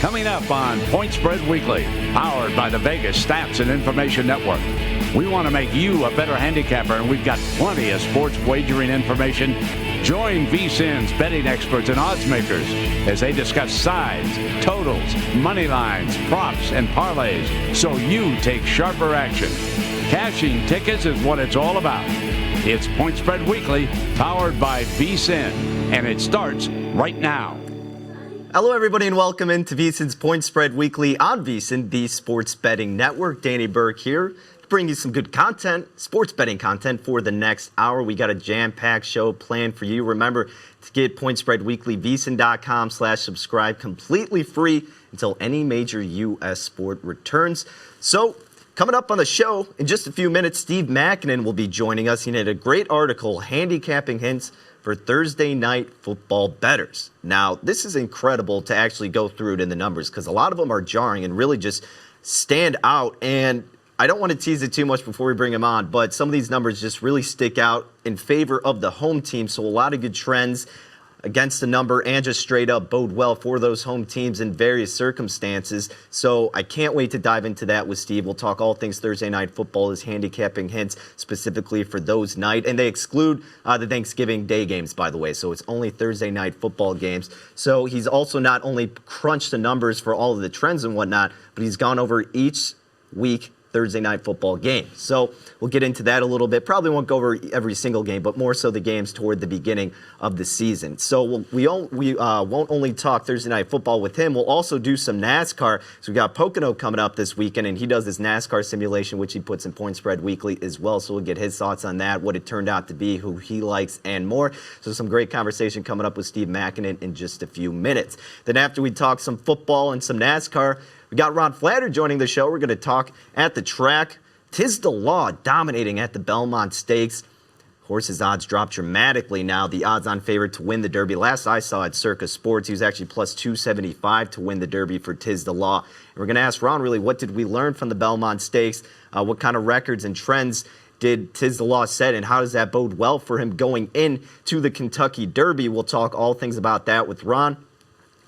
Coming up on Point Spread Weekly, powered by the Vegas Stats and Information Network. We want to make you a better handicapper, and we've got plenty of sports wagering information. Join VSiN's betting experts and odds makers as they discuss sides, totals, money lines, props, and parlays, so you take sharper action. Cashing tickets is what it's all about. It's Point Spread Weekly, powered by VSiN, and it starts right now. Hello, everybody, and welcome into VSiN's Point Spread Weekly on VSiN, the sports betting network. Danny Burke here to bring you some good content, sports betting content for the next hour. We got a jam-packed show planned for you. Remember to get Point Spread Weekly, VSiN.com/subscribe, completely free until any major U.S. sport returns. So, coming up on the show in just a few minutes, Steve Makinen will be joining us. He had a great article, handicapping hints for Thursday night football bettors. Now, this is incredible to actually go through it in the numbers because a lot of them are jarring and really just stand out. And I don't want to tease it too much before we bring them on, but some of these numbers just really stick out in favor of the home team. So a lot of good trends against the number and just straight up bode well for those home teams in various circumstances. So I can't wait to dive into that with Steve. We'll talk all things Thursday night football, his handicapping hints specifically for those night. And they exclude the Thanksgiving Day games, by the way. So it's only Thursday night football games. So he's also not only crunched the numbers for all of the trends and whatnot, but he's gone over each week Thursday night football game. So we'll get into that a little bit. Probably won't go over every single game, but more so the games toward the beginning of the season. So we won't only talk Thursday night football with him. We'll also do some NASCAR. So we got Poconos coming up this weekend, and he does this NASCAR simulation, which he puts in Point Spread Weekly as well. So we'll get his thoughts on that, what it turned out to be, who he likes, and more. So some great conversation coming up with Steve Makinen in just a few minutes. Then after we talk some football and some NASCAR, we got Ron Flatter joining the show. We're going to talk at the track. 'Tis the Law dominating at the Belmont Stakes. Horses' odds dropped dramatically now. The odds-on favorite to win the Derby. Last I saw at Circa Sports, he was actually plus 275 to win the Derby for 'Tis the Law. And we're going to ask Ron, really, what did we learn from the Belmont Stakes? What kind of records and trends did 'Tis the Law set, and how does that bode well for him going into the Kentucky Derby? We'll talk all things about that with Ron.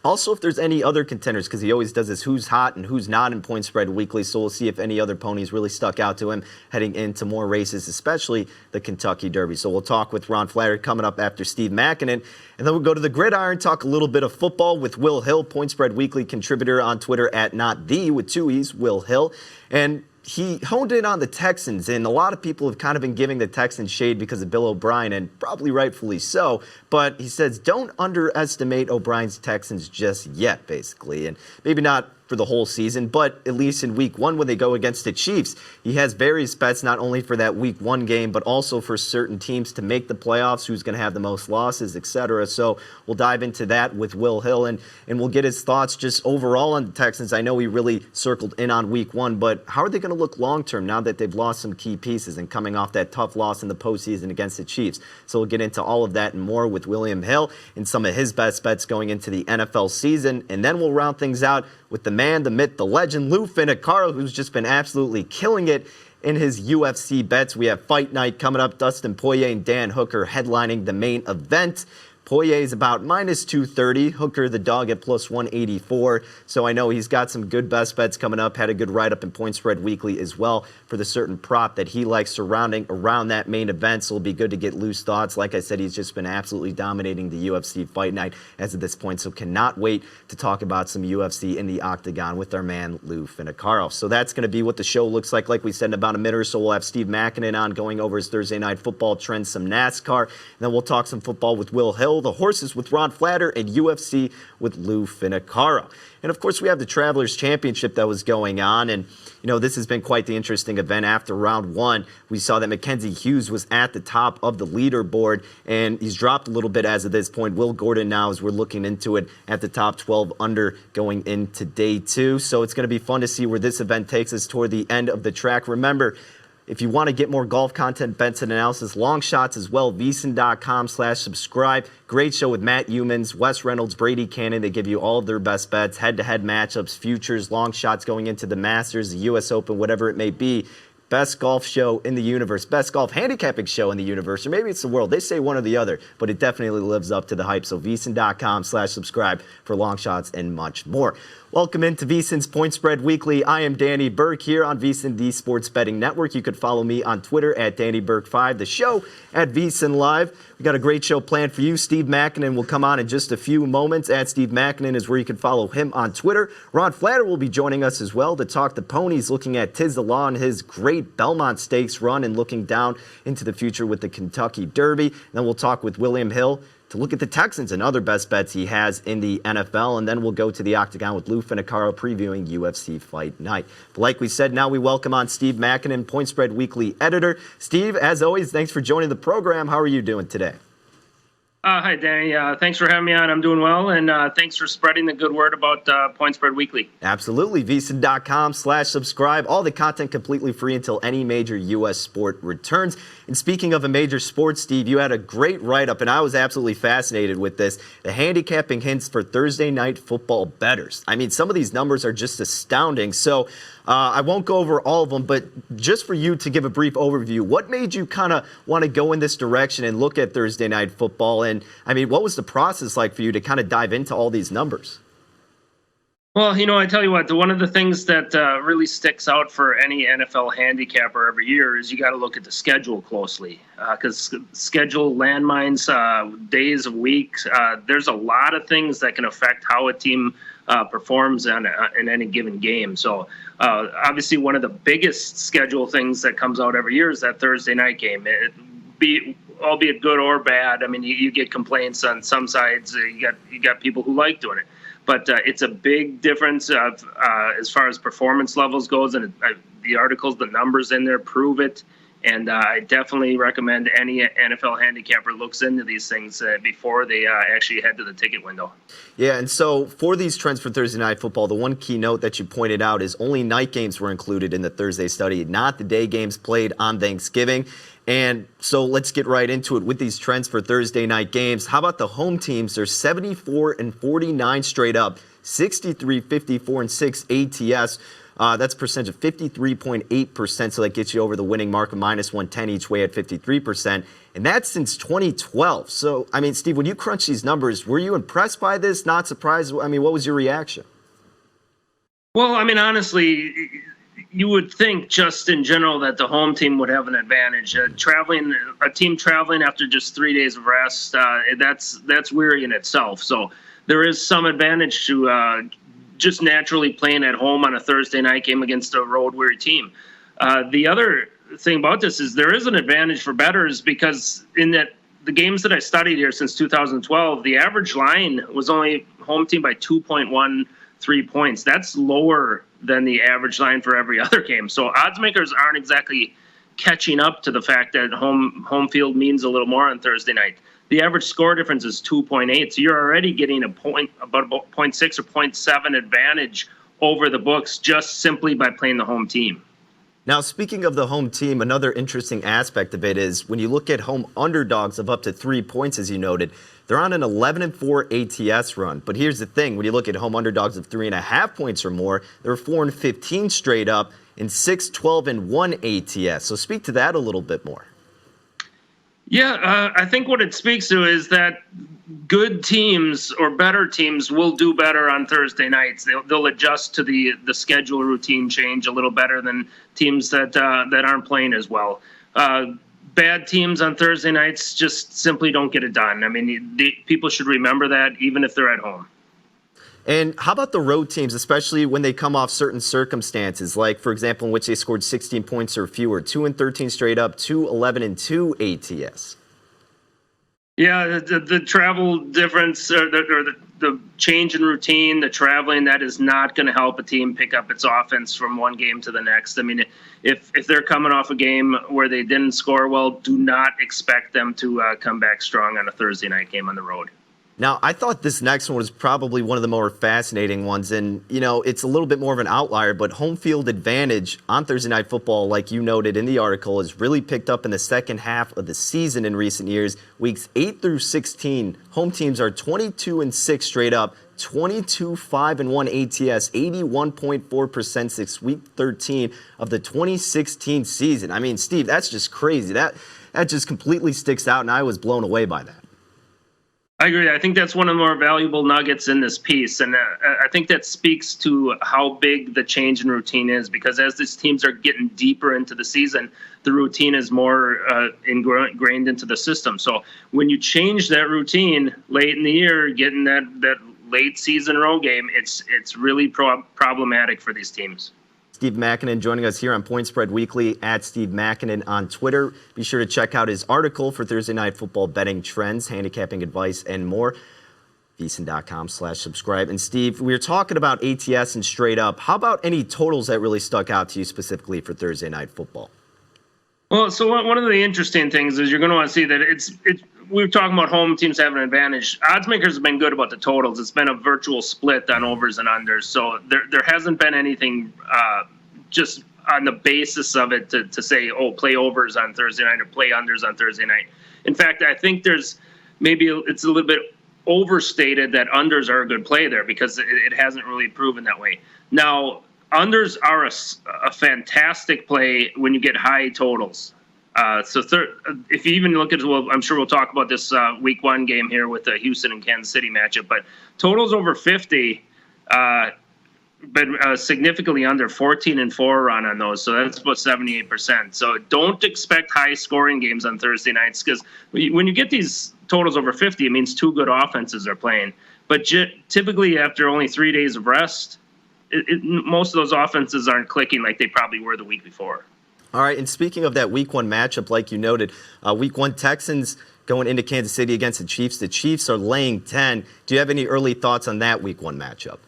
Also, if there's any other contenders, because he always does this who's hot and who's not in Point Spread Weekly, so we'll see if any other ponies really stuck out to him heading into more races, especially the Kentucky Derby. So we'll talk with Ron Flatter coming up after Steve Makinen, and then we'll go to the gridiron, talk a little bit of football with Will Hill, Point Spread Weekly contributor on Twitter at @NotThe with 2 E's, Will Hill. And he honed in on the Texans, and a lot of people have kind of been giving the Texans shade because of Bill O'Brien, and probably rightfully so. But he says, don't underestimate O'Brien's Texans just yet, basically. And maybe not for the whole season, but at least in week one when they go against the Chiefs. He has various bets, not only for that week one game, but also for certain teams to make the playoffs, who's going to have the most losses, etc. So we'll dive into that with Will Hill, and we'll get his thoughts just overall on the Texans. I know he really circled in on week one, but how are they going to look long-term now that they've lost some key pieces and coming off that tough loss in the postseason against the Chiefs? So we'll get into all of that and more with William Hill and some of his best bets going into the NFL season. And then we'll round things out with the man, the myth, the legend, Lou Finicaro, who's just been absolutely killing it in his UFC bets. We have Fight Night coming up. Dustin Poirier and Dan Hooker headlining the main event. Poirier is about minus 230. Hooker, the dog, at plus 184. So I know he's got some good best bets coming up. Had a good write-up in Point Spread Weekly as well for the certain prop that he likes surrounding around that main event. So it'll be good to get loose thoughts. Like I said, he's just been absolutely dominating the UFC Fight Night as of this point. So cannot wait to talk about some UFC in the octagon with our man, Lou Finicaro. So that's going to be what the show looks like. Like we said, in about a minute or so, we'll have Steve Makinen on going over his Thursday night football trends, some NASCAR. And then we'll talk some football with Will Hill, the horses with Ron Flatter, and UFC with Lou Finicaro. And, of course, we have the Travelers Championship that was going on. And, you know, this has been quite the interesting event. After round one, we saw that Mackenzie Hughes was at the top of the leaderboard, and he's dropped a little bit as of this point. Will Gordon now, as we're looking into it, at the top 12 under going into day two. So it's going to be fun to see where this event takes us toward the end of the track. Remember, if you want to get more golf content, bets and analysis, long shots as well, VSiN.com/subscribe. Great show with Matt Humans, Wes Reynolds, Brady Cannon. They give you all of their best bets, head-to-head matchups, futures, long shots going into the Masters, the U.S. Open, whatever it may be. best golf show in the universe, best golf handicapping show in the universe, or maybe it's the world. They say one or the other, but it definitely lives up to the hype. So VSiN.com/subscribe for long shots and much more. Welcome into VSiN's Point Spread Weekly. I am Danny Burke here on VSiN, the Sports Betting Network. You could follow me on Twitter at DannyBurke5, the show at VSiN Live. We got a great show planned for you. Steve Makinen will come on in just a few moments. At Steve Makinen is where you can follow him on Twitter. Ron Flatter will be joining us as well to talk the Ponies, looking at Tiz the Law and his great Belmont Stakes run and looking down into the future with the Kentucky Derby. And then we'll talk with William Hill to look at the Texans and other best bets he has in the NFL. And then we'll go to the Octagon with Lou Finicaro previewing UFC Fight Night. But like we said, now we welcome on Steve Makinen, Point Spread Weekly editor. Steve, as always, thanks for joining the program. How are you doing today? Hi, Danny. Thanks for having me on. I'm doing well, and thanks for spreading the good word about Point Spread Weekly. Absolutely. VSiN.com/subscribe. All the content completely free until any major U.S. sport returns. And speaking of a major sport, Steve, you had a great write-up, and I was absolutely fascinated with this. The handicapping hints for Thursday night football bettors. I mean, some of these numbers are just astounding. So I won't go over all of them, but just for you to give a brief overview, what made you kind of want to go in this direction and look at Thursday night football? And, I mean, what was the process like for you to kind of dive into all these numbers? Well, I tell you what, one of the things that really sticks out for any NFL handicapper every year is you got to look at the schedule closely, because schedule, landmines, days of weeks, there's a lot of things that can affect how a team performs in any given game. So obviously one of the biggest schedule things that comes out every year is that Thursday night game. Albeit good or bad. I mean, you get complaints on some sides. You got people who like doing it. But it's a big difference as far as performance levels goes, and the articles, the numbers in there prove it. And I definitely recommend any NFL handicapper looks into these things before they actually head to the ticket window. Yeah, and so for these trends for Thursday night football, the one key note that you pointed out is only night games were included in the Thursday study, not the day games played on Thanksgiving. And so let's get right into it with these trends for Thursday night games. How about the home teams? They're 74-49 straight up, 63, 54, and 6 ATS. That's a percentage of 53.8%, so that gets you over the winning mark of -110 each way at 53%. And that's since 2012. So, I mean, Steve, when you crunch these numbers, were you impressed by this? Not surprised? I mean, what was your reaction? Well, I mean, honestly, you would think just in general that the home team would have an advantage. A team traveling after just 3 days of rest, that's weary in itself. So there is some advantage to just naturally playing at home on a Thursday night game against a road weary team. The other thing about this is there is an advantage for bettors, because in that the games that I studied here since 2012, the average line was only home team by 2.13 points. That's lower than the average line for every other game. So odds makers aren't exactly catching up to the fact that home field means a little more on Thursday night. The average score difference is 2.8, so you're already getting about 0.6 or 0.7 advantage over the books just simply by playing the home team. Now, speaking of the home team, another interesting aspect of it is when you look at home underdogs of up to 3 points, as you noted, they're on an 11-4 ATS run. But here's the thing. When you look at home underdogs of 3.5 points or more, they're 4-15 straight up and 6-12-1 ATS. So speak to that a little bit more. Yeah, I think what it speaks to is that good teams or better teams will do better on Thursday nights. They'll adjust to the schedule routine change a little better than teams that aren't playing as well. Bad teams on Thursday nights just simply don't get it done. I mean, people should remember that even if they're at home. And how about the road teams, especially when they come off certain circumstances, like, for example, in which they scored 16 points or fewer, 2-13 straight up, 2-11-2 ATS? Yeah, the travel difference or the change in routine, the traveling, that is not going to help a team pick up its offense from one game to the next. I mean, if they're coming off a game where they didn't score well, do not expect them to come back strong on a Thursday night game on the road. Now, I thought this next one was probably one of the more fascinating ones, and, it's a little bit more of an outlier, but home field advantage on Thursday Night Football, like you noted in the article, has really picked up in the second half of the season in recent years. Weeks 8 through 16, home teams are 22-6 straight up, 22-5-1 ATS, 81.4% since week 13 of the 2016 season. I mean, Steve, that's just crazy. That just completely sticks out, and I was blown away by that. I agree. I think that's one of the more valuable nuggets in this piece. And I think that speaks to how big the change in routine is, because as these teams are getting deeper into the season, the routine is more ingrained into the system. So when you change that routine late in the year, getting that late season road game, it's really problematic for these teams. Steve Makinen joining us here on Point Spread Weekly, at Steve Makinen on Twitter. Be sure to check out his article for Thursday Night Football betting trends, handicapping advice, and more. VSiN.com/subscribe. And Steve, we were talking about ATS and straight up. How about any totals that really stuck out to you specifically for Thursday Night Football? Well, so one of the interesting things is you're going to want to see that we were talking about home teams having an advantage. Odds makers have been good about the totals. It's been a virtual split on overs and unders. So there hasn't been anything just on the basis of it to say, oh, play overs on Thursday night or play unders on Thursday night. In fact, I think it's a little bit overstated that unders are a good play there, because it hasn't really proven that way. Now, unders are a fantastic play when you get high totals. If you even look at, well, I'm sure we'll talk about this week 1 game here with the Houston and Kansas City matchup, but totals over 50, been significantly under 14-4 run on those. So that's about 78%. So don't expect high scoring games on Thursday nights, because when you get these totals over 50, it means two good offenses are playing. But typically after only 3 days of rest, most of those offenses aren't clicking like they probably were the week before. All right, and speaking of that week 1 matchup, like you noted, week 1 Texans going into Kansas City against the Chiefs. The Chiefs are laying 10. Do you have any early thoughts on that week 1 matchup?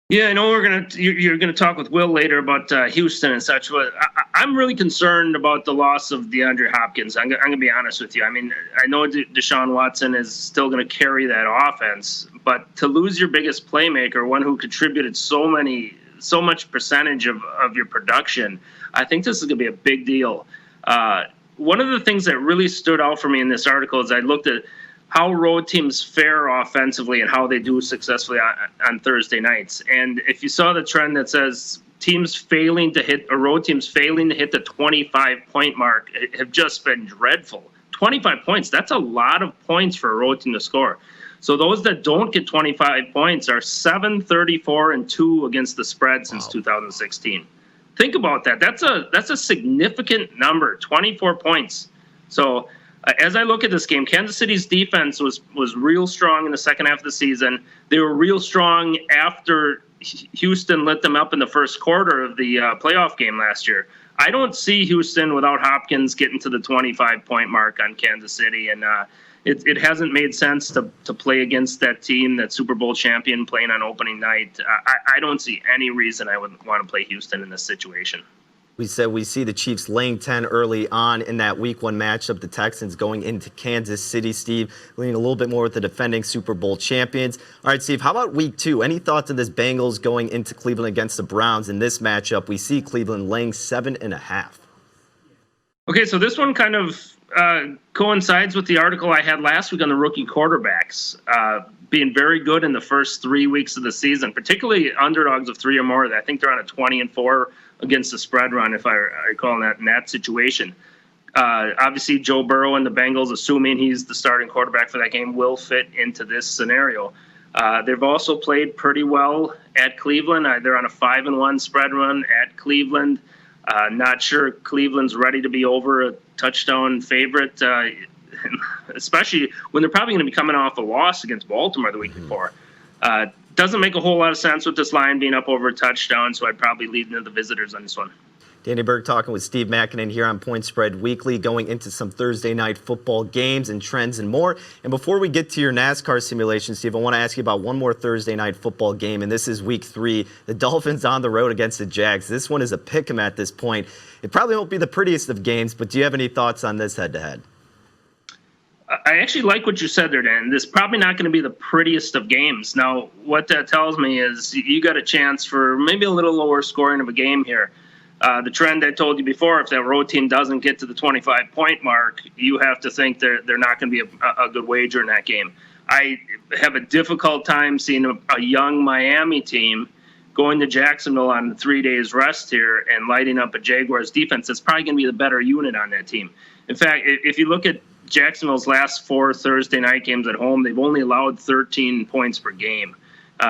Yeah, I know you're gonna talk with Will later about Houston and such, but I'm really concerned about the loss of DeAndre Hopkins. I'm gonna be honest with you. I mean, I know Deshaun Watson is still gonna carry that offense, but to lose your biggest playmaker, one who contributed so much percentage of your production, I think this is gonna be a big deal. One of the things that really stood out for me in this article is I looked at how road teams fare offensively and how they do successfully on Thursday nights. And if you saw the trend that says road teams failing to hit the 25-point mark have just been dreadful. 25 points, that's a lot of points for a road team to score. So those that don't get 25 points are 7-34-2 against the spread since 2016. Think about that. That's a significant number, 24 points. So as I look at this game, Kansas City's defense was real strong in the second half of the season. They were real strong after Houston lit them up in the first quarter of the playoff game last year. I don't see Houston without Hopkins getting to the 25-point mark on Kansas City, and it hasn't made sense to play against that team, that Super Bowl champion, playing on opening night. I don't see any reason I would want to play Houston in this situation. We said we see the Chiefs laying 10 early on in that week 1 matchup. The Texans going into Kansas City. Steve, leaning a little bit more with the defending Super Bowl champions. All right, Steve, how about week 2? Any thoughts on this Bengals going into Cleveland against the Browns? In this matchup, we see Cleveland laying 7.5. Okay, so this one kind of coincides with the article I had last week on the rookie quarterbacks being very good in the first 3 weeks of the season, particularly underdogs of 3 or more. I think they're on a 20-4 against the spread run, if I recall, in that situation. Obviously, Joe Burrow and the Bengals, assuming he's the starting quarterback for that game, will fit into this scenario. They've also played pretty well at Cleveland. They're on a 5-1 spread run at Cleveland. Not sure Cleveland's ready to be over a touchdown favorite, especially when they're probably going to be coming off a loss against Baltimore the week before. Doesn't make a whole lot of sense with this line being up over a touchdown, so I'd probably lead into the visitors on this one. Danny Burke talking with Steve Makinen here on Point Spread Weekly, going into some Thursday night football games and trends and more. And before we get to your NASCAR simulation, Steve, I want to ask you about one more Thursday night football game, and this is week 3. The Dolphins on the road against the Jags. This one is a pick 'em at this point. It probably won't be the prettiest of games, but do you have any thoughts on this head-to-head? I actually like what you said there, Dan. This is probably not going to be the prettiest of games. Now, what that tells me is you got a chance for maybe a little lower scoring of a game here. The trend I told you before, if that road team doesn't get to the 25-point mark, you have to think they're not going to be a good wager in that game. I have a difficult time seeing a young Miami team going to Jacksonville on 3 days rest here and lighting up a Jaguars defense that's probably going to be the better unit on that team. In fact, if you look at Jacksonville's last 4 Thursday night games at home, they've only allowed 13 points per game.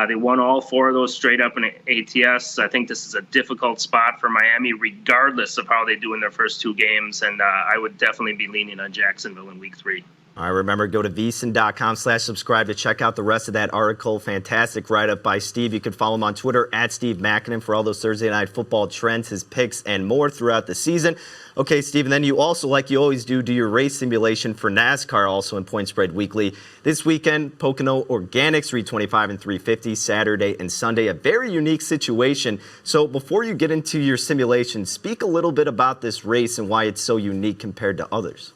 They won all 4 of those straight up in ATS. I think this is a difficult spot for Miami, regardless of how they do in their first 2 games, and I would definitely be leaning on Jacksonville in Week 3. All right, remember, go to VSiN.com/subscribe to check out the rest of that article. Fantastic write-up by Steve. You can follow him on Twitter at Steve MAKINEN for all those Thursday night football trends, his picks, and more throughout the season. Okay, Steve, and then you also, like you always do your race simulation for NASCAR, also in Point Spread Weekly. This weekend, Poconos Organics, 325 and 350, Saturday and Sunday. A very unique situation. So before you get into your simulation, speak a little bit about this race and why it's so unique compared to others.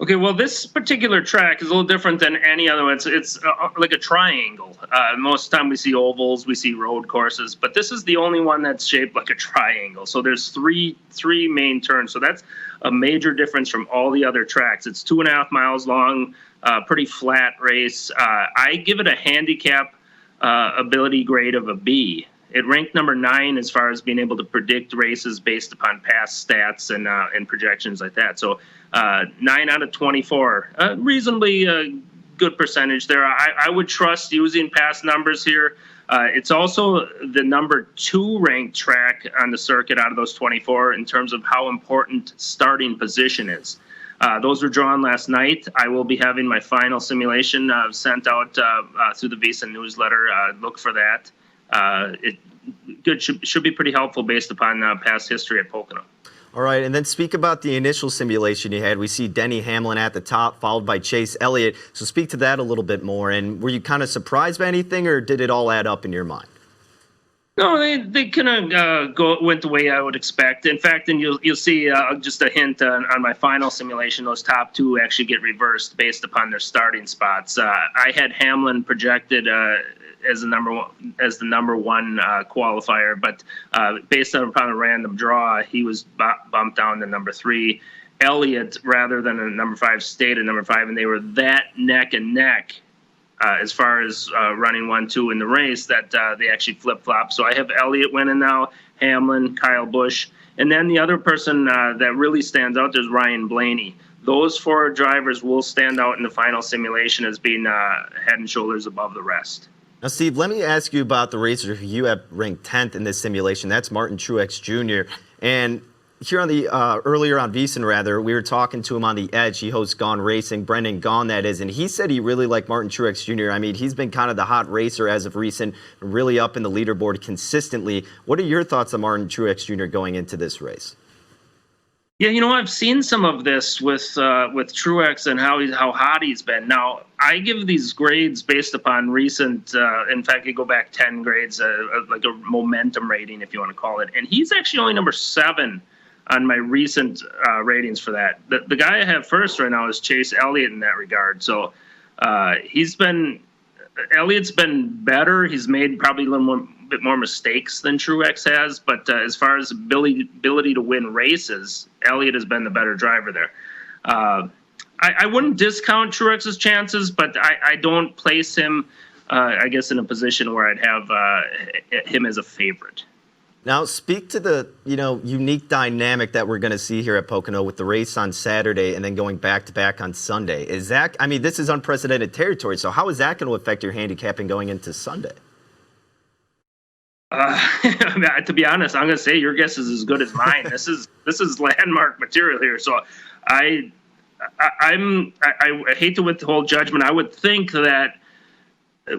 Okay, well, this particular track is a little different than any other one. It's like a triangle. Most of the time we see ovals, we see road courses, but this is the only one that's shaped like a triangle. So there's three main turns. So that's a major difference from all the other tracks. It's 2.5 miles long, pretty flat race. I give it a handicap ability grade of a B. It ranked number 9 as far as being able to predict races based upon past stats and projections like that. So 9 out of 24, reasonably good percentage there. I would trust using past numbers here. It's also the number 2 ranked track on the circuit out of those 24 in terms of how important starting position is. Those were drawn last night. I will be having my final simulation sent out through the VSiN newsletter. Look for that. It should be pretty helpful based upon past history at Poconos. All right, and then speak about the initial simulation you had. We see Denny Hamlin at the top, followed by Chase Elliott. So speak to that a little bit more. And were you kind of surprised by anything, or did it all add up in your mind? No, they kind of went the way I would expect. In fact, and you'll see just a hint on my final simulation. Those top 2 actually get reversed based upon their starting spots. I had Hamlin projected as the number one qualifier, but based upon a random draw, he was bumped down to number 3. Elliott, rather than a number 5, stayed at number 5, and they were that neck and neck. As far as running 1-2 in the race, that they actually flip-flop. So I have Elliott winning now, Hamlin, Kyle Busch. And then the other person that really stands out is Ryan Blaney. Those 4 drivers will stand out in the final simulation as being head and shoulders above the rest. Now, Steve, let me ask you about the racer who you have ranked 10th in this simulation. That's Martin Truex Jr. And here on the earlier on VSiN, we were talking to him on The Edge. He hosts Gone Racing, Brendan Gaughan, that is, and he said he really liked Martin Truex Jr. I mean, he's been kind of the hot racer as of recent, really up in the leaderboard consistently. What are your thoughts on Martin Truex Jr. going into this race? Yeah, I've seen some of this with Truex and how hot he's been. Now, I give these grades based upon recent. In fact, I go back 10 grades, like a momentum rating, if you want to call it. And he's actually only number 7 on my recent ratings for that. The guy I have first right now is Chase Elliott in that regard. So Elliott's been better. He's made probably a little bit more mistakes than Truex has, but as far as ability to win races, Elliott has been the better driver there. I wouldn't discount Truex's chances, but I don't place him, I guess, in a position where I'd have him as a favorite. Now, speak to the unique dynamic that we're going to see here at Poconos with the race on Saturday and then going back-to-back on Sunday. This is unprecedented territory, so how is that going to affect your handicapping going into Sunday? To be honest, I'm going to say your guess is as good as mine. This is landmark material here, so I hate to withhold judgment. I would think that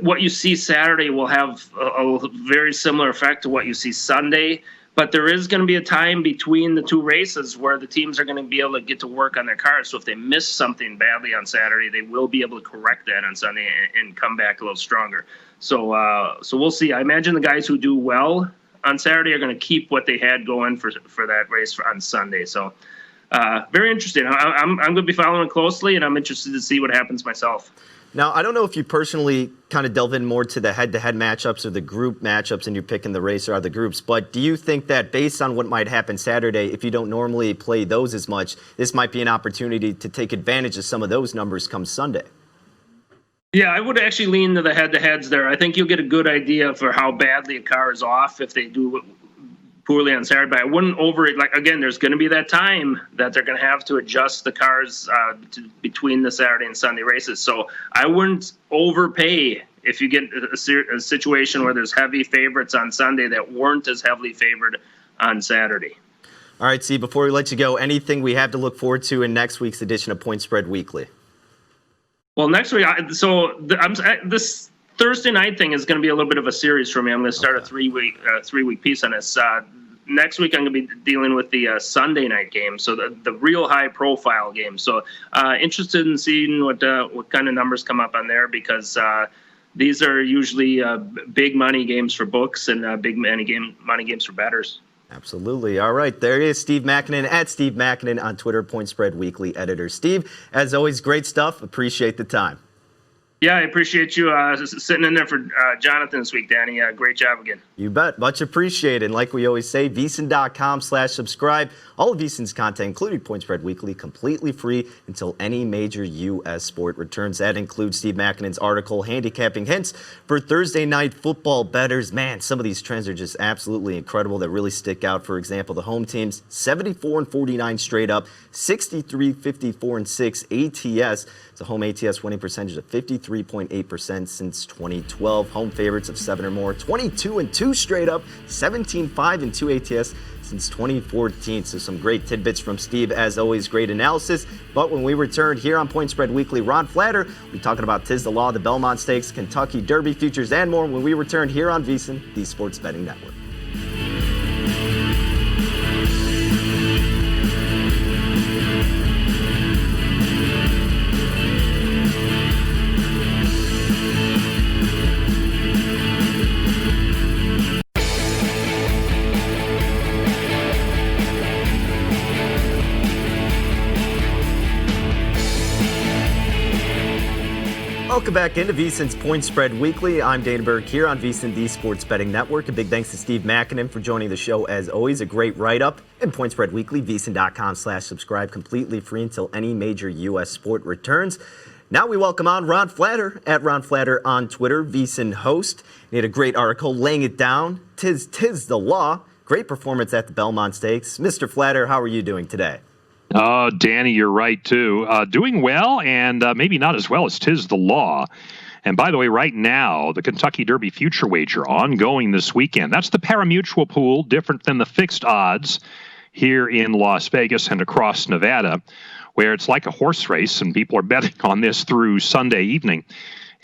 what you see Saturday will have a very similar effect to what you see Sunday, but there is going to be a time between the 2 races where the teams are going to be able to get to work on their cars. So if they miss something badly on Saturday, they will be able to correct that on Sunday and come back a little stronger. So we'll see. I imagine the guys who do well on Saturday are going to keep what they had going for that race on Sunday. So very interesting. I'm going to be following closely, and I'm interested to see what happens myself. Now, I don't know if you personally kind of delve in more to the head-to-head matchups or the group matchups and you're picking the racer out of the groups, but do you think that based on what might happen Saturday, if you don't normally play those as much, this might be an opportunity to take advantage of some of those numbers come Sunday? Yeah, I would actually lean to the head-to-heads there. I think you'll get a good idea for how badly a car is off if they do poorly on Saturday. But I wouldn't again, there's going to be that time that they're going to have to adjust the cars between the Saturday and Sunday races. So I wouldn't overpay if you get a situation where there's heavy favorites on Sunday that weren't as heavily favored on Saturday. All right, Steve, before we let you go, anything we have to look forward to in next week's edition of Point Spread Weekly? Well, next week, this Thursday night thing is going to be a little bit of a series for me. I'm going to start a three-week piece on this. Next week, I'm going to be dealing with the Sunday night game, so the real high-profile game. So interested in seeing what kind of numbers come up on there, because these are usually big money games for books and big money games for bettors. Absolutely. All right. There is Steve Makinen at Steve Makinen on Twitter, Point Spread Weekly editor. Steve, as always, great stuff. Appreciate the time. Yeah, I appreciate you sitting in there for Jonathan this week, Danny. Great job again. You bet. Much appreciated. And like we always say, VSiN.com/subscribe. All of VSiN's content, including Point Spread Weekly, completely free until any major U.S. sport returns. That includes Steve Makinen's article, Handicapping Hints for Thursday Night Football Bettors. Man, some of these trends are just absolutely incredible that really stick out. For example, the home teams, 74-49 straight up, 63-54-6 ATS. It's a home ATS winning percentage of 53.8% since 2012. Home favorites of 7 or more, 22-2 straight up, 17-5-2 ATS since 2014. So some great tidbits from Steve. As always, great analysis. But when we return here on Point Spread Weekly, Ron Flatter, we're talking about Tis the Law, the Belmont Stakes, Kentucky Derby futures, and more when we return here on VSiN, the Sports Betting Network. Welcome back into VSiN's Point Spread Weekly. I'm Dana Burke here on VSiN, the Sports Betting Network. A big thanks to Steve Makinen for joining the show as always. A great write-up in Point Spread Weekly, VSiN.com/subscribe, completely free until any major U.S. sport returns. Now we welcome on Ron Flatter at Ron Flatter on Twitter, VSiN host. He had a great article laying it down. Tis the law. Great performance at the Belmont Stakes. Mr. Flatter, how are you doing today? Oh, Danny, you're right, too. Doing well, and maybe not as well as Tis the Law. And by the way, right now, the Kentucky Derby future wager ongoing this weekend. That's the pari-mutuel pool, different than the fixed odds here in Las Vegas and across Nevada, where it's like a horse race, and people are betting on this through Sunday evening.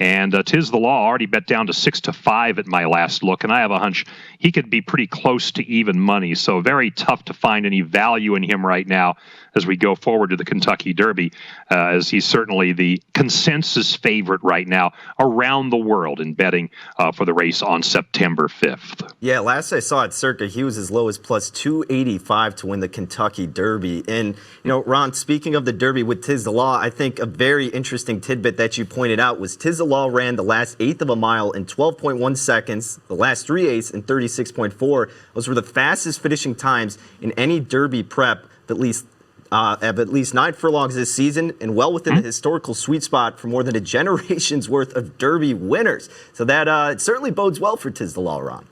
And Tis the Law already bet down to 6-5 at my last look, and I have a hunch he could be pretty close to even money. So very tough to find any value in him right now as we go forward to the Kentucky Derby, as he's certainly the consensus favorite right now around the world in betting for the race on September 5th. Yeah, last I saw at Circa, he was as low as plus 285 to win the Kentucky Derby. And, you know, Ron, speaking of the Derby with Tis the Law, I think a very interesting tidbit that you pointed out was Tis the Law ran the last eighth of a mile in 12.1 seconds, the last 3/8 in 36.4. Those were the fastest finishing times in any Derby prep of at least 9 furlongs this season, and well within the historical sweet spot for more than a generation's worth of Derby winners. So that it certainly bodes well for Tis the Law, Ron.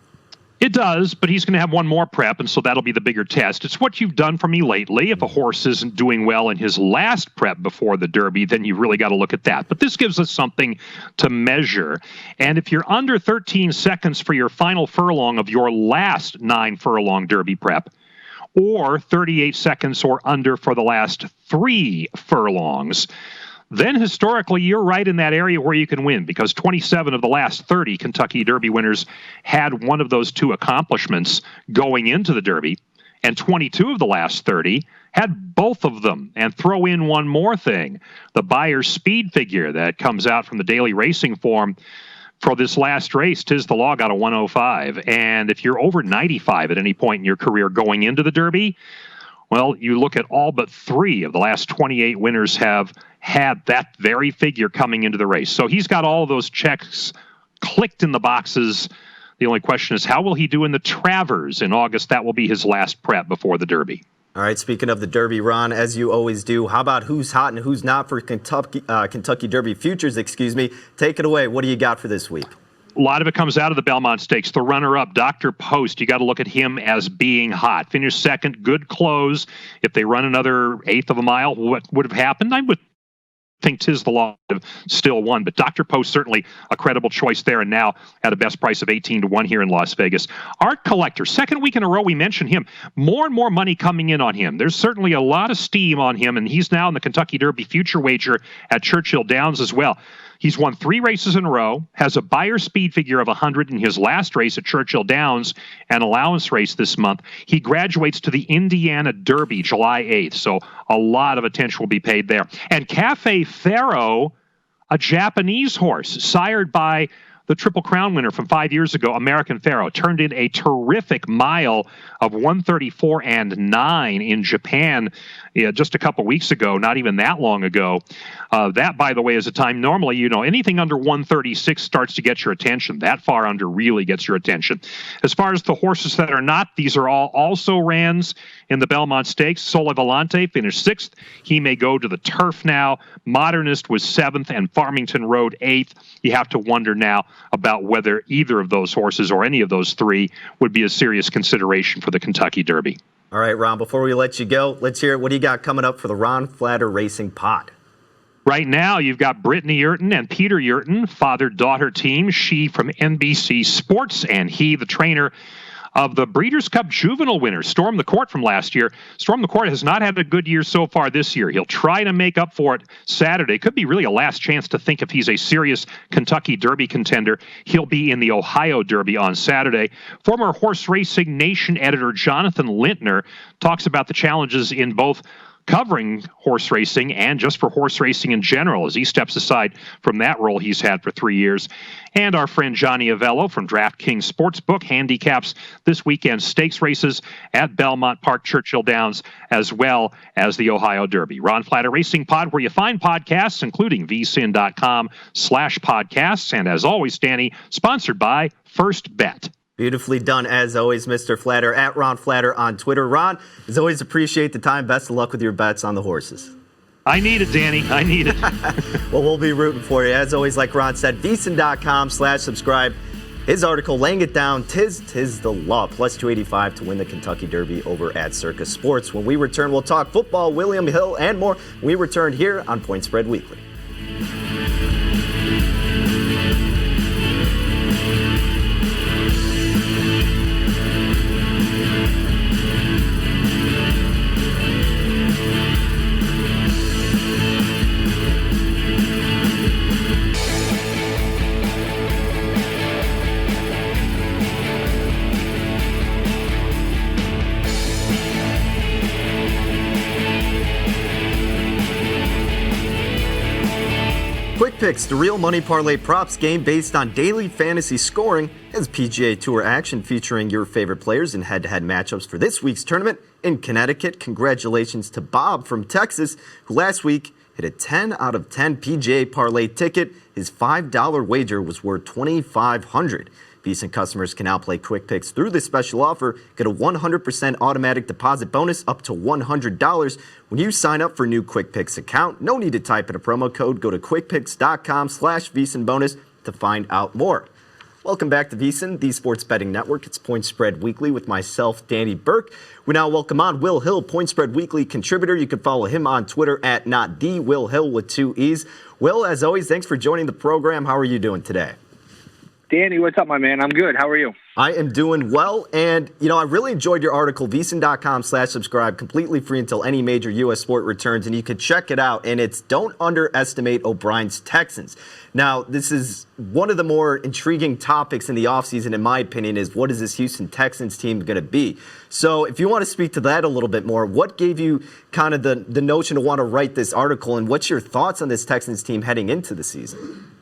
It does, but he's going to have one more prep, and so that'll be the bigger test. It's what you've done for me lately. If a horse isn't doing well in his last prep before the Derby, then you really got to look at that. But this gives us something to measure. And if you're under 13 seconds for your final furlong of your last 9 furlong Derby prep, or 38 seconds or under for the last 3 furlongs, then historically you're right in that area where you can win, because 27 of the last 30 Kentucky Derby winners had one of those 2 accomplishments going into the Derby, and 22 of the last 30 had both of them. And throw in one more thing, the Buyer's speed figure that comes out from the Daily Racing Form for this last race. Tis the Law got a 105. And if you're over 95 at any point in your career going into the Derby, well, you look at all but 3 of the last 28 winners have had that very figure coming into the race. So he's got all of those checks clicked in the boxes. The only question is, how will he do in the Travers in August? That will be his last prep before the Derby. All right, speaking of the Derby, Ron, as you always do, how about who's hot and who's not for Kentucky Derby futures, Take it away. What do you got for this week? A lot of it comes out of the Belmont Stakes. The runner-up, Dr. Post, you got to look at him as being hot. Finished second, good close. If they run another eighth of a mile, what would have happened? I would think 'tis the law of still won, but Dr. Post certainly a credible choice there, and now at a best price of 18-1 here in Las Vegas. Art Collector, second week in a row we mentioned him. More and more money coming in on him. There's certainly a lot of steam on him, and he's now in the Kentucky Derby future wager at Churchill Downs as well. He's won 3 races in a row, has a Beyer speed figure of 100 in his last race at Churchill Downs, an allowance race this month. He graduates to the Indiana Derby July 8th, so a lot of attention will be paid there. And Cafe Pharaoh, a Japanese horse, sired by the Triple Crown winner from 5 years ago, American Pharaoh, turned in a terrific mile of 134.9 in Japan just a couple weeks ago, not even that long ago. That, by the way, is a time normally, anything under 136 starts to get your attention. That far under really gets your attention. As far as the horses that are not, these are all also rans in the Belmont Stakes. Sole Volante finished 6th. He may go to the turf now. Modernist was 7th and Farmington Road 8th. You have to wonder now about whether either of those horses or any of those 3 would be a serious consideration for the Kentucky Derby. All right, Ron, before we let you go, let's hear it. What do you got coming up for the Ron Flatter Racing Pod? Right now, you've got Brittany Yerton and Peter Yerton, father-daughter team. She from NBC Sports, and he, the trainer of the Breeders' Cup Juvenile winner, Storm the Court from last year. Storm the Court has not had a good year so far this year. He'll try to make up for it Saturday. Could be really a last chance to think if he's a serious Kentucky Derby contender. He'll be in the Ohio Derby on Saturday. Former Horse Racing Nation editor Jonathan Lintner talks about the challenges in both covering horse racing and just for horse racing in general as he steps aside from that role he's had for 3 years. And our friend Johnny Avello from DraftKings Sportsbook handicaps this weekend's stakes races at Belmont Park, Churchill Downs, as well as the Ohio Derby. Ron Flatter Racing Pod, where you find podcasts, including vsin.com/podcasts. And as always, Danny, sponsored by First Bet. Beautifully done, as always, Mr. Flatter, at Ron Flatter on Twitter. Ron, as always, appreciate the time. Best of luck with your bets on the horses. I need it, Danny. I need it. Well, we'll be rooting for you. As always, like Ron said, VSiN.com/subscribe. His article, laying it down, tis the law. Plus 285 to win the Kentucky Derby over at Circus Sports. When we return, we'll talk football, William Hill, and more. We return here on Point Spread Weekly. Quick Picks, the real money parlay props game based on daily fantasy scoring, has PGA Tour action featuring your favorite players in head-to-head matchups for this week's tournament in Connecticut. Congratulations to Bob from Texas, who last week hit a 10 out of 10 PGA parlay ticket. His $5 wager was worth $2,500. VSiN customers can now play Quick Picks through this special offer. Get a 100% automatic deposit bonus up to $100 when you sign up for a new Quick Picks account. No need to type in a promo code. Go to quickpicks.com/VSiN bonus to find out more. Welcome back to VSiN, the Sports Betting Network. It's Point Spread Weekly with myself, Danny Burke. We now welcome on Will Hill, Point Spread Weekly contributor. You can follow him on Twitter at @NotTheWillHill with 2 E's. Will, as always, thanks for joining the program. How are you doing today? Danny, what's up, my man? I'm good. How are you? I am doing well, and, I really enjoyed your article, VSiN.com/subscribe, completely free until any major U.S. sport returns, and you can check it out, and it's Don't Underestimate O'Brien's Texans. Now, this is one of the more intriguing topics in the offseason, in my opinion, is what is this Houston Texans team going to be? So if you want to speak to that a little bit more, what gave you kind of the notion to want to write this article, and what's your thoughts on this Texans team heading into the season?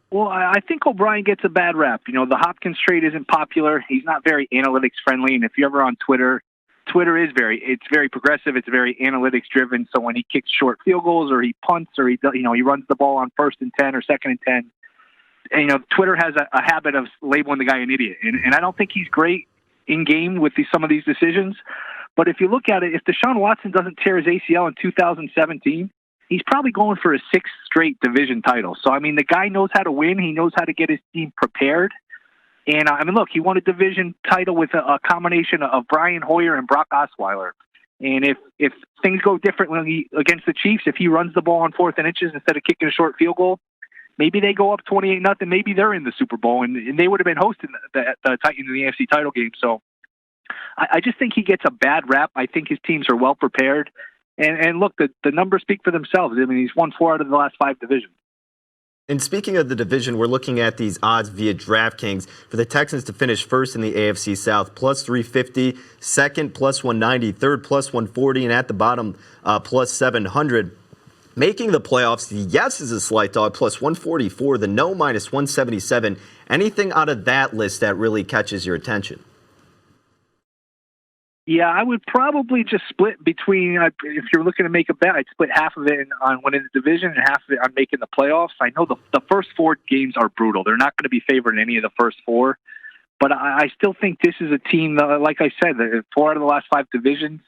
Well, I think O'Brien gets a bad rap. The Hopkins trade isn't popular. He's not very analytics friendly. And if you're ever on Twitter, it's very progressive. It's very analytics driven. So when he kicks short field goals or he punts or he runs the ball on 1st and 10 or 2nd and 10, and, Twitter has a habit of labeling the guy an idiot. And I don't think he's great in game with some of these decisions. But if you look at it, if Deshaun Watson doesn't tear his ACL in 2017, he's probably going for a 6th straight division title. So, I mean, the guy knows how to win. He knows how to get his team prepared. And, I mean, look, he won a division title with a combination of Brian Hoyer and Brock Osweiler. And if things go differently against the Chiefs, if he runs the ball on 4th and inches instead of kicking a short field goal, maybe they go up 28-0. Maybe they're in the Super Bowl, and they would have been hosting the Titans in the AFC title game. So I just think he gets a bad rap. I think his teams are well prepared. And look, the numbers speak for themselves. I mean, he's won 4 out of the last 5 divisions. And speaking of the division, we're looking at these odds via DraftKings for the Texans to finish first in the AFC South, plus 350, second, plus 190, third, plus 140, and at the bottom, plus 700. Making the playoffs, the yes is a slight dog, plus 144, the no, minus 177. Anything out of that list that really catches your attention? Yeah, I would probably just split between, if you're looking to make a bet, I'd split half of it on winning the division and half of it on making the playoffs. I know the first 4 games are brutal. They're not going to be favored in any of the first 4. But I still think this is a team, that, like I said, 4 out of the last 5 divisions,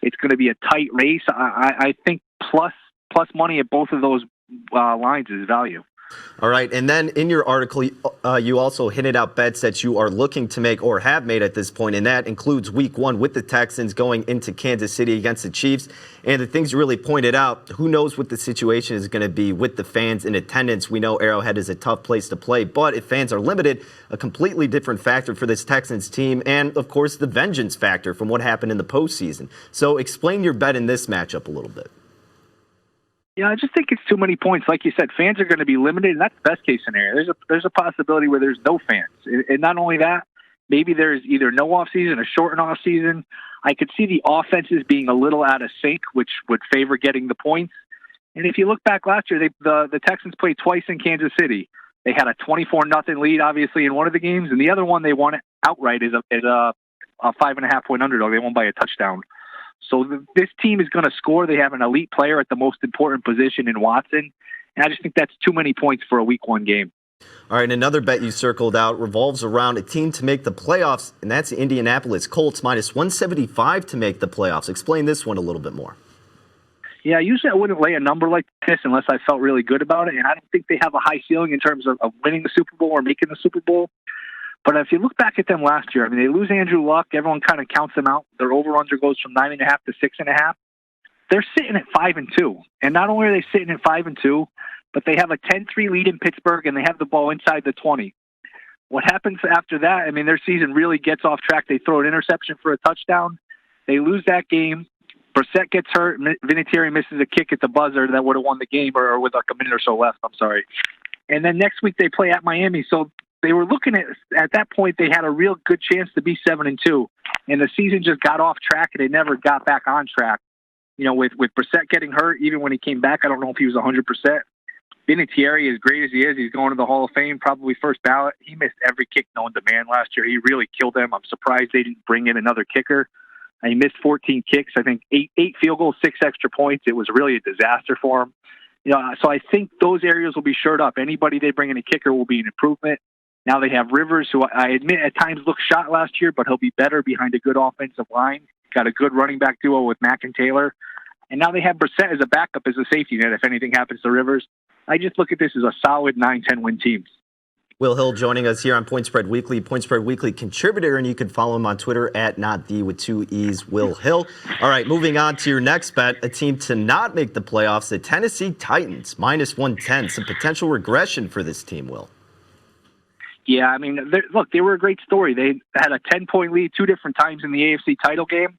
it's going to be a tight race. I think plus money at both of those lines is value. All right, and then in your article, you also hinted out bets that you are looking to make or have made at this point, and that includes Week 1 with the Texans going into Kansas City against the Chiefs. And the things you really pointed out, who knows what the situation is going to be with the fans in attendance. We know Arrowhead is a tough place to play, but if fans are limited, a completely different factor for this Texans team, and, of course, the vengeance factor from what happened in the postseason. So explain your bet in this matchup a little bit. Yeah, I just think it's too many points. Like you said, fans are going to be limited, and that's the best case scenario. There's a possibility where there's no fans. And not only that, maybe there's either no off season or shortened off season. I could see the offenses being a little out of sync, which would favor getting the points. And if you look back last year, the Texans played twice in Kansas City. They had a 24-0 lead, obviously, in one of the games, and the other one they won it outright as a 5.5-point underdog. They won by a touchdown. So this team is going to score. They have an elite player at the most important position in Watson. And I just think that's too many points for a Week 1 game. All right, another bet you circled out revolves around a team to make the playoffs, and that's the Indianapolis Colts, minus 175 to make the playoffs. Explain this one a little bit more. Yeah, usually I wouldn't lay a number like this unless I felt really good about it. And I don't think they have a high ceiling in terms of winning the Super Bowl or making the Super Bowl. But if you look back at them last year, I mean, they lose Andrew Luck. Everyone kind of counts them out. Their over-under goes from 9.5 to 6.5. They're sitting at 5-2. And not only are they sitting at 5-2, but they have a 10-3 lead in Pittsburgh, and they have the ball inside the 20. What happens after that? I mean, their season really gets off track. They throw an interception for a touchdown. They lose that game. Brissett gets hurt. Vinatieri misses a kick at the buzzer that would have won the game, or with like a minute or so left. I'm sorry. And then next week they play at Miami. So they were looking at that point, they had a real good chance to be 7-2, and the season just got off track, and they never got back on track. You know, with Brissett getting hurt, even when he came back, I don't know if he was 100%. Vinatieri, as great as he is, he's going to the Hall of Fame, probably first ballot. He missed every kick known to man last year. He really killed them. I'm surprised they didn't bring in another kicker. And he missed 14 kicks. I think eight field goals, 6 extra points. It was really a disaster for him. You know, so I think those areas will be shored up. Anybody they bring in a kicker will be an improvement. Now they have Rivers, who I admit at times looked shot last year, but he'll be better behind a good offensive line. Got a good running back duo with Mack and Taylor. And now they have Brissett as a backup, as a safety net if anything happens to Rivers. I just look at this as a solid 9-10 win team. Will Hill joining us here on Point Spread Weekly, Point Spread Weekly contributor, and you can follow him on Twitter at @NotThe with 2 E's, Will Hill. All right, moving on to your next bet, a team to not make the playoffs, the Tennessee Titans, minus 110. Some potential regression for this team, Will. Yeah, I mean, look, they were a great story. They had a 10-point lead 2 different times in the AFC title game.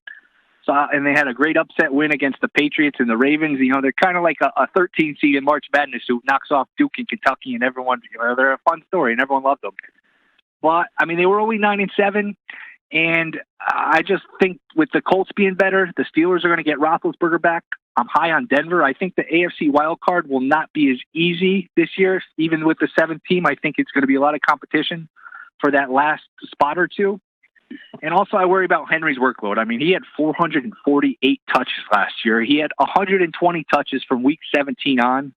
So, and they had a great upset win against the Patriots and the Ravens. You know, they're kind of like a 13 seed in March Madness who knocks off Duke and Kentucky, and everyone, you know, they're a fun story, and everyone loved them. But, I mean, they were only 9-7, and I just think with the Colts being better, the Steelers are going to get Roethlisberger back. I'm high on Denver. I think the AFC wild card will not be as easy this year. Even with the 7th team, I think it's going to be a lot of competition for that last spot or two. And also, I worry about Henry's workload. I mean, he had 448 touches last year. He had 120 touches from week 17 on.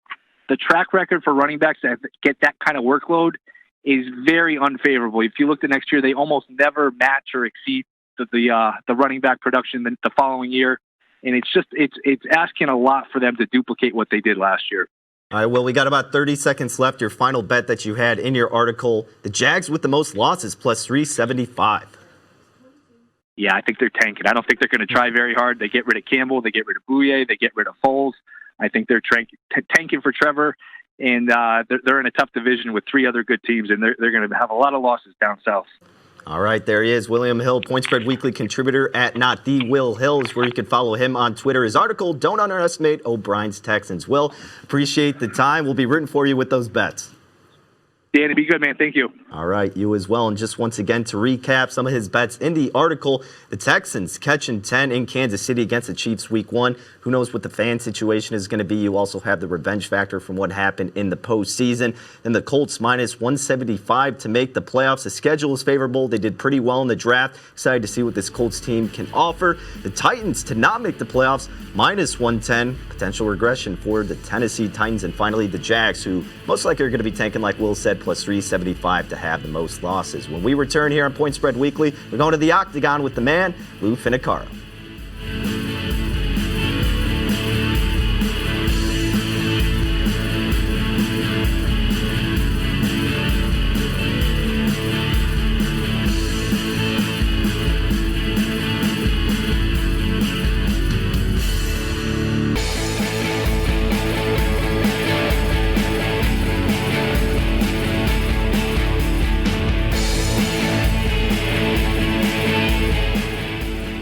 The track record for running backs that get that kind of workload is very unfavorable. If you look at next year, they almost never match or exceed the running back production the following year. And it's asking a lot for them to duplicate what they did last year. All right, well, we got about 30 seconds left. Your final bet that you had in your article, the Jags with the most losses, plus 375. Yeah, I think they're tanking. I don't think they're going to try very hard. They get rid of Campbell. They get rid of Bouye. They get rid of Foles. I think they're tanking for Trevor. And they're in a tough division with 3 other good teams, and they're going to have a lot of losses down south. All right, there he is, William Hill, Point Spread Weekly contributor at Not The Will Hill is where you can follow him on Twitter. His article, Don't Underestimate O'Brien's Texans. Will, appreciate the time. We'll be rooting for you with those bets. Danny, be good, man. Thank you. All right, you as well. And just once again, to recap some of his bets in the article, the Texans catching 10 in Kansas City against the Chiefs week 1. Who knows what the fan situation is going to be. You also have the revenge factor from what happened in the postseason. Then the Colts minus 175 to make the playoffs. The schedule is favorable. They did pretty well in the draft. Excited to see what this Colts team can offer. The Titans to not make the playoffs, minus 110. Potential regression for the Tennessee Titans. And finally, the Jags, who most likely are going to be tanking, like Will said, plus 375 to have the most losses. When we return here on Point Spread Weekly, we're going to the Octagon with the man, Lou Finicaro.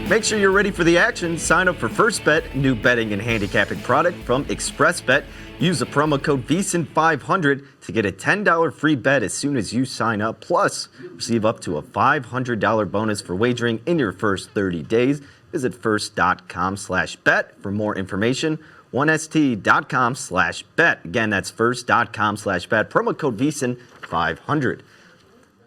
Make sure you're ready for the action. Sign up for First Bet, new betting and handicapping product from ExpressBet. Use the promo code VSiN500 to get a $10 free bet as soon as you sign up. Plus, receive up to a $500 bonus for wagering in your first 30 days. Visit first.com/bet for more information. 1st.com/bet. Again, that's first.com/bet. Promo code VSiN500.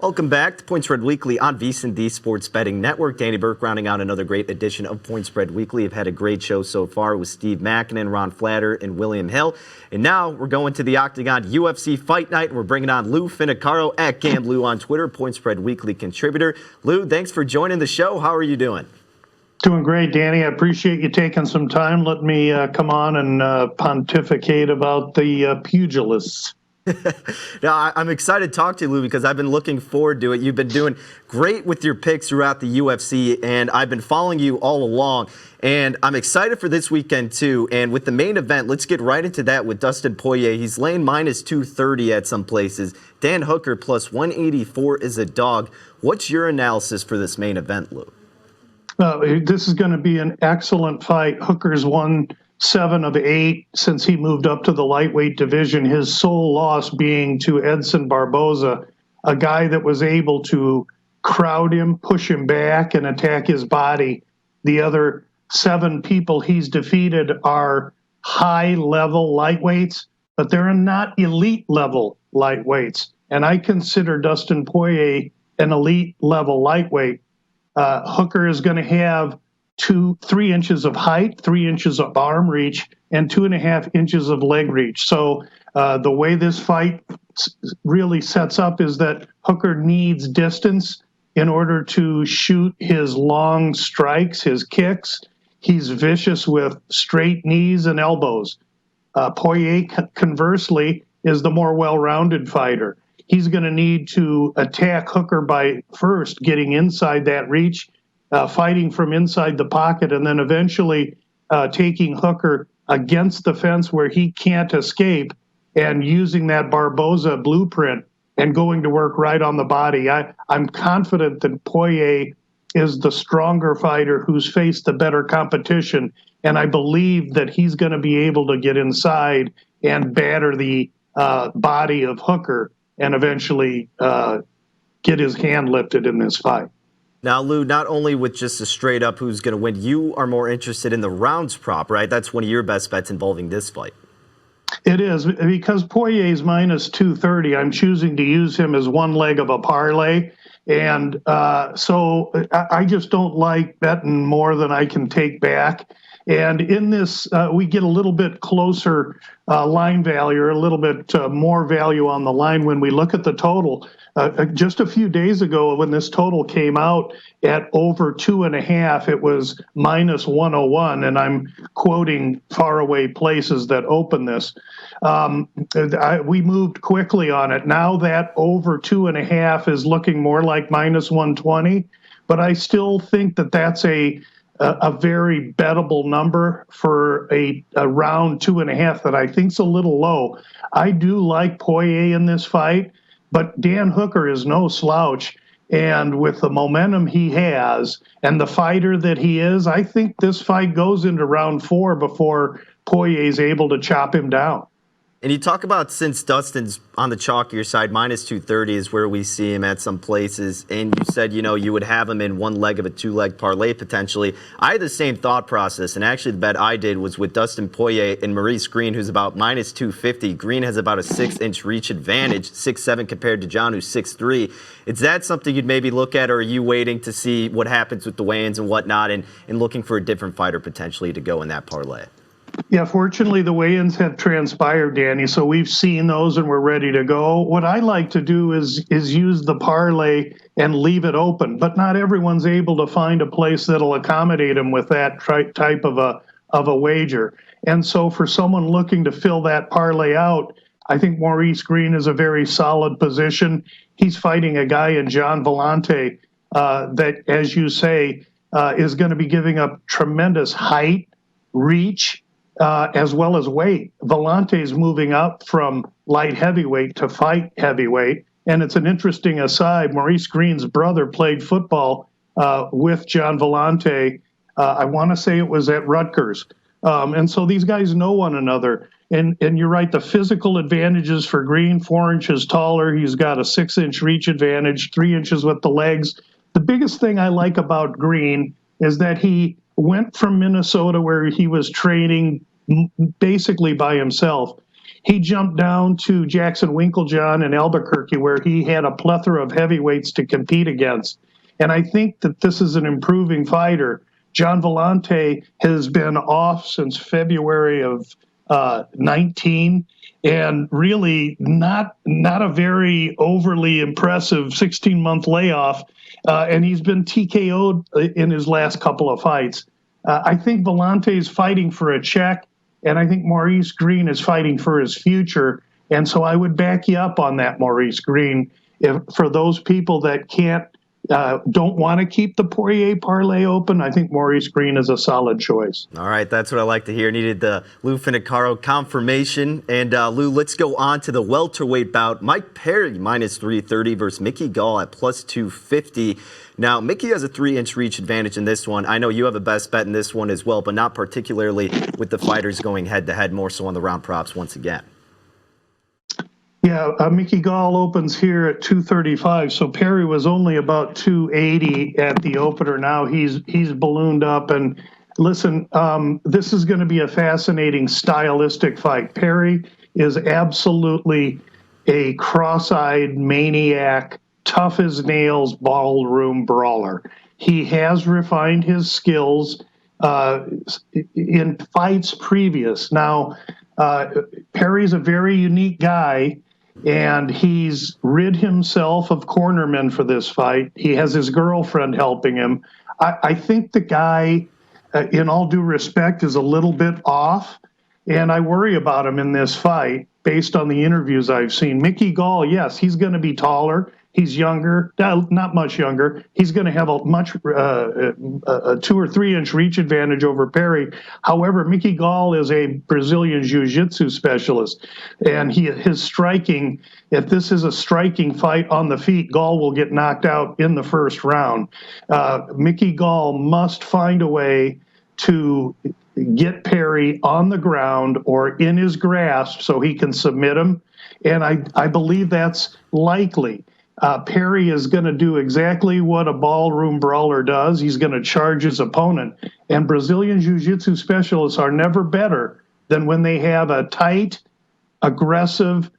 Welcome back to Point Spread Weekly on VSiN, the Sports Betting Network. Danny Burke rounding out another great edition of Point Spread Weekly. I've had a great show so far with Steve Makinen, Ron Flatter, and William Hill. And now we're going to the Octagon UFC Fight Night, and we're bringing on Lou Finicaro at GambleLou on Twitter, Point Spread Weekly contributor. Lou, thanks for joining the show. How are you doing? Doing great, Danny. I appreciate you taking some time. Let me come on and pontificate about the pugilists. Now, I'm excited to talk to you, Lou, because I've been looking forward to it. You've been doing great with your picks throughout the UFC, and I've been following you all along. And I'm excited for this weekend, too. And with the main event, let's get right into that with Dustin Poirier. He's laying minus 230 at some places. Dan Hooker plus 184 is a dog. What's your analysis for this main event, Lou? This is going to be an excellent fight. Hooker's won 7 of 8 since he moved up to the lightweight division, his sole loss being to Edson Barboza, a guy that was able to crowd him, push him back, and attack his body. The other 7 people he's defeated are high-level lightweights, but they're not elite-level lightweights. And I consider Dustin Poirier an elite-level lightweight. Hooker is going to have 3 inches of height, 3 inches of arm reach, and 2.5 inches of leg reach. So the way this fight really sets up is that Hooker needs distance in order to shoot his long strikes, his kicks. He's vicious with straight knees and elbows. Poirier, conversely, is the more well-rounded fighter. He's going to need to attack Hooker by first getting inside that reach, fighting from inside the pocket, and then eventually taking Hooker against the fence where he can't escape and using that Barboza blueprint and going to work right on the body. I'm confident that Poirier is the stronger fighter who's faced the better competition, and I believe that he's going to be able to get inside and batter the body of Hooker and eventually get his hand lifted in this fight. Now, Lou, not only with just a straight up who's going to win, you are more interested in the rounds prop, right? That's one of your best bets involving this fight. It is, because Poirier's minus 230. I'm choosing to use him as one leg of a parlay. And so I just don't like betting more than I can take back. And in this, we get a little bit closer line value, or a little bit more value on the line when we look at the total. Just a few days ago, when this total came out at over 2.5, it was minus 101, and I'm quoting faraway places that open this. We moved quickly on it. Now that over 2.5 is looking more like minus 120, but I still think that that's a very bettable number for a round 2.5 that I think's a little low. I do like Poirier in this fight, but Dan Hooker is no slouch. And with the momentum he has and the fighter that he is, I think this fight goes into round 4 before Poirier is able to chop him down. And you talk about, since Dustin's on the chalkier side, minus 230 is where we see him at some places. And you said, you would have him in one leg of a 2-leg parlay potentially. I had the same thought process. And actually the bet I did was with Dustin Poirier and Maurice Green, who's about minus 250. Green has about a 6-inch reach advantage, 6'7" compared to John, who's 6'3". Is that something you'd maybe look at, or are you waiting to see what happens with the weigh-ins and whatnot and looking for a different fighter potentially to go in that parlay? Yeah, fortunately, the weigh-ins have transpired, Danny, so we've seen those and we're ready to go. What I like to do is use the parlay and leave it open, but not everyone's able to find a place that'll accommodate them with that type of a wager. And so for someone looking to fill that parlay out, I think Maurice Green is a very solid position. He's fighting a guy in John Vellante that, as you say, is going to be giving up tremendous height, reach, as well as weight. Vellante's moving up from light heavyweight to fight heavyweight. And it's an interesting aside. Maurice Green's brother played football with John Vellante. I want to say it was at Rutgers. And so these guys know one another. And you're right, the physical advantages for Green, 4 inches taller. He's got a 6-inch reach advantage, 3 inches with the legs. The biggest thing I like about Green is that he went from Minnesota, where he was training basically by himself. He jumped down to Jackson Winklejohn in Albuquerque, where he had a plethora of heavyweights to compete against. And I think that this is an improving fighter. John Vellante has been off since February of 19, and really not a very overly impressive 16-month layoff. And he's been TKO'd in his last couple of fights. I think Vellante is fighting for a check, and I think Maurice Green is fighting for his future. And so I would back you up on that, Maurice Green. For those people that don't want to keep the Poirier parlay open, I think Maurice Green is a solid choice. All right, that's what I like to hear. Needed the Lou Finicaro confirmation. And Lou, let's go on to the welterweight bout. Mike Perry minus 330 versus Mickey Gall at plus 250. Now, Mickey has a 3-inch reach advantage in this one. I know you have a best bet in this one as well, but not particularly with the fighters going head-to-head, more so on the round props once again. Yeah, Mickey Gall opens here at 235, so Perry was only about 280 at the opener. Now he's ballooned up, and listen, this is going to be a fascinating stylistic fight. Perry is absolutely a cross-eyed maniac, tough as nails ballroom brawler. He has refined his skills in fights previous. Now, Perry's a very unique guy, and he's rid himself of cornermen for this fight. He has his girlfriend helping him. I think the guy, in all due respect, is a little bit off, and I worry about him in this fight based on the interviews I've seen. Mickey Gall, yes, he's going to be taller. He's younger, not much younger. He's going to have a 2 or 3 inch reach advantage over Perry. However, Mickey Gall is a Brazilian jiu-jitsu specialist, and his striking, if this is a striking fight on the feet, Gall will get knocked out in the first round. Mickey Gall must find a way to get Perry on the ground or in his grasp so he can submit him, and I believe that's likely. Perry is going to do exactly what a ballroom brawler does. He's going to charge his opponent. And Brazilian jiu-jitsu specialists are never better than when they have a tight, aggressive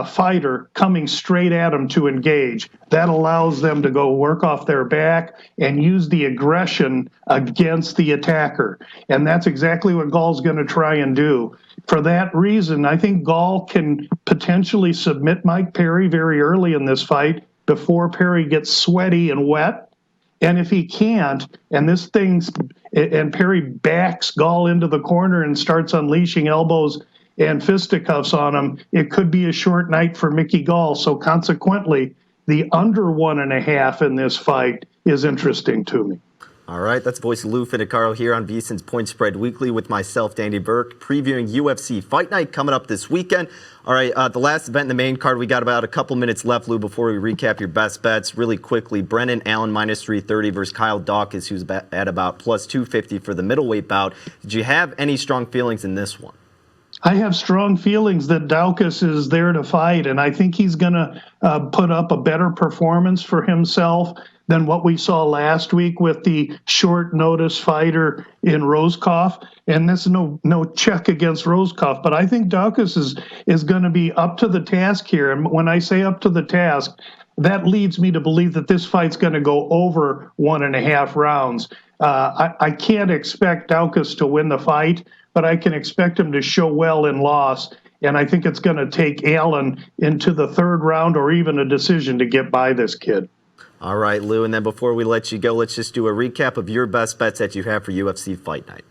fighter coming straight at them to engage. That allows them to go work off their back and use the aggression against the attacker. And that's exactly what Gall's going to try and do. For that reason, I think Gall can potentially submit Mike Perry very early in this fight before Perry gets sweaty and wet. And if he can't, and Perry backs Gall into the corner and starts unleashing elbows and fisticuffs on him, it could be a short night for Mickey Gall. So consequently, the under 1.5 in this fight is interesting to me. All right, that's voice Lou Finicaro here on VSiN's Point Spread Weekly with myself, Danny Burke, previewing UFC Fight Night coming up this weekend. All right, the last event in the main card, we got about a couple minutes left, Lou, before we recap your best bets really quickly. Brendan Allen minus 330 versus Kyle Dawkins, who's at about plus 250 for the middleweight bout. Did you have any strong feelings in this one? I have strong feelings that Daukaus is there to fight, and I think he's going to put up a better performance for himself than what we saw last week with the short notice fighter in Roscoff. And this is no check against Roscoff, but I think Daukaus is going to be up to the task here. And when I say up to the task, that leads me to believe that this fight's going to go over 1.5 rounds. I can't expect Daukaus to win the fight, but I can expect him to show well in loss. And I think it's going to take Allen into the third round or even a decision to get by this kid. All right, Lou, and then before we let you go, let's just do a recap of your best bets that you have for UFC Fight Night.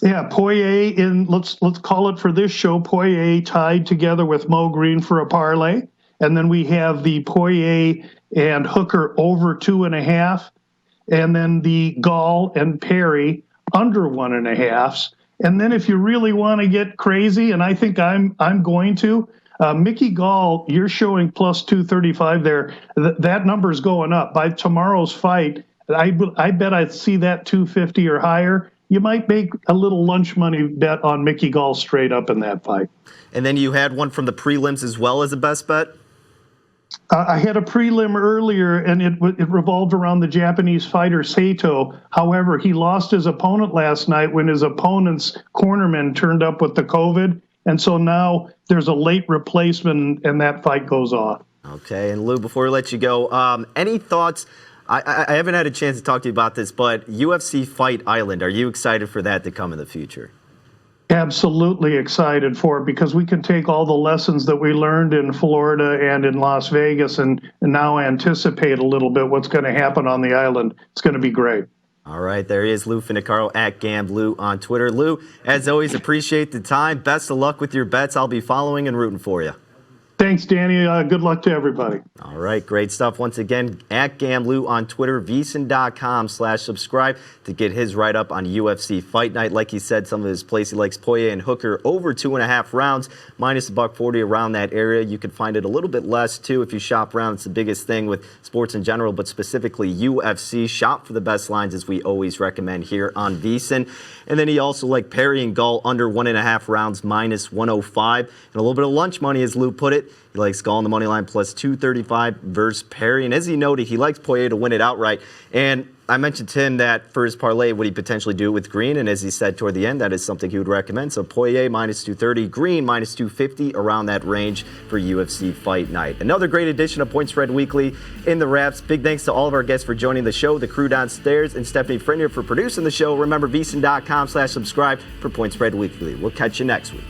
Yeah, Poirier let's call it for this show, Poirier tied together with Mo Green for a parlay. And then we have the Poirier and Hooker over 2.5. And then the Gall and Perry under 1.5. And then if you really want to get crazy, and I think I'm going to, Mickey Gall, you're showing plus 235 there. That number's going up. By tomorrow's fight, I bet I'd see that 250 or higher. You might make a little lunch money bet on Mickey Gall straight up in that fight. And then you had one from the prelims as well as a best bet? I had a prelim earlier, and it revolved around the Japanese fighter Sato. However, he lost his opponent last night when his opponent's cornerman turned up with the COVID. And so now there's a late replacement, and that fight goes off. Okay, and Lou, before we let you go, any thoughts? I haven't had a chance to talk to you about this, but UFC Fight Island, are you excited for that to come in the future? Absolutely excited for it, because we can take all the lessons that we learned in Florida and in Las Vegas and now anticipate a little bit what's going to happen on the island. It's going to be great. All right, there he is, Lou Finicaro at GambleLou on Twitter. Lou, as always, appreciate the time. Best of luck with your bets. I'll be following and rooting for you. Thanks, Danny. Good luck to everybody. All right, great stuff. Once again, at GambleLou on Twitter, VSiN.com/subscribe to get his write-up on UFC Fight Night. Like he said, some of his plays, he likes Poirier and Hooker over 2.5 rounds, minus $140 around that area. You can find it a little bit less, too, if you shop around. It's the biggest thing with sports in general, but specifically UFC. Shop for the best lines, as we always recommend here on VSiN. And then he also liked Perry and Gall under 1.5 rounds, minus 105. And a little bit of lunch money, as Lou put it. He likes Gall on the money line plus 235 versus Perry. And as he noted, he likes Poirier to win it outright. And I mentioned to him that for his parlay, would he potentially do it with Green? And as he said toward the end, that is something he would recommend. So Poirier minus 230, Green minus 250, around that range for UFC Fight Night. Another great edition of Point Spread Weekly in the wraps. Big thanks to all of our guests for joining the show, the crew downstairs, and Stephanie Frenier for producing the show. Remember, VSiN.com/subscribe for Point Spread Weekly. We'll catch you next week.